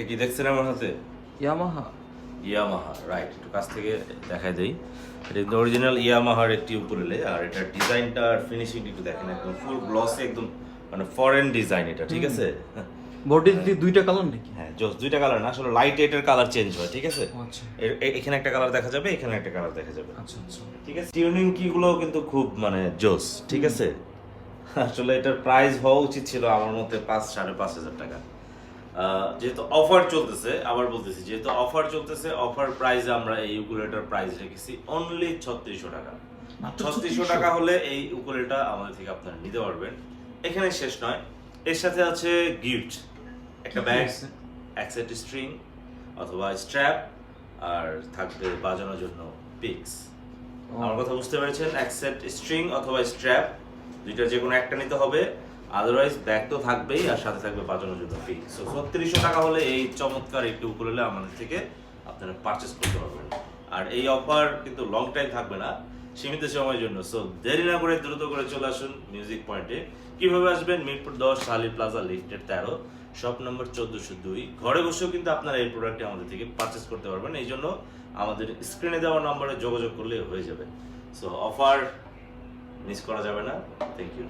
এটা কি দেখছেন আমার হাতে? ইয়ামাহা। Yamaha, right. একটু কাছ থেকে দেখাই দেই। এটা কিন্তু অরিজিনাল ইয়ামাহার একটি উকুলেলে, আর এটার ডিজাইনটা আর ফিনিশিং একটু দেখেন, একদম ফুল গ্লসে, একদম মানে ফরেন ডিজাইন এটা, ঠিক আছে? বডিতে দুইটা কালার নাকি? হ্যাঁ, জোস। দুইটা কালার না, আসলে লাইট এটার কালার চেঞ্জ হয়, ঠিক আছে? আচ্ছা এখানে একটা কালার দেখা যাবে, এখানে একটা কালার দেখা যাবে। আচ্ছা আচ্ছা। ঠিক আছে, টিউনিং কিগুলো কিন্তু খুব মানে জোস, ঠিক আছে? আসলে এটার প্রাইস হওয়া উচিত ছিল আমার মতে 5,000-5,500 টাকা। যেহেতু অফার চলতেছে, আবার বলতেছি, যেহেতু অফার চলতেছে, অফার প্রাইসে আমরা এই উকুলেটার প্রাইস রেখেছি অনলি 3600 টাকা। 3600 টাকা হলে এই উকুলেটা আমাদের থেকে আপনারা নিতে পারবেন। এখানে শেষ নয়, এর সাথে আছে গিফট, একটা ব্যাগ, এক সেট স্ট্রিং অথবা স্ট্র্যাপ, আর থাকবে বাজানোর জন্য পিক্স। আমার কথা বুঝতে পেরেছেন? এক সেট স্ট্রিং অথবা স্ট্র্যাপ, দুইটা যে কোনো একটা নিতে হবে, আদারওয়াইজ ব্যাগ তো থাকবেই, আর সাথে থাকবে বাজানোর জন্য পিক্স। সো 3600 টাকা হলে এই চমৎকার একটি উকুলেলে আমাদের থেকে আপনারা পারচেস করতে পারবেন। আর এই অফার কিন্তু লং টাইম থাকবে না, সীমিত সময়ের জন্য। সো দেরি না করে দ্রুত করে চলে আসুন মিউজিক পয়েন্টে। কিভাবে আসবেন? মিরপুর 10, শালি প্লাজা, লিফটের 13, শপ নম্বর 1402। ঘরে বসেও কিন্তু আপনারা এই প্রোডাক্টটি আমাদের থেকে পারচেস করতে পারবেন। এই জন্য আমাদের স্ক্রিনে দেওয়া নম্বরে যোগাযোগ করলে হয়ে যাবে। সো অফার মিস করা যাবে না। Thank you.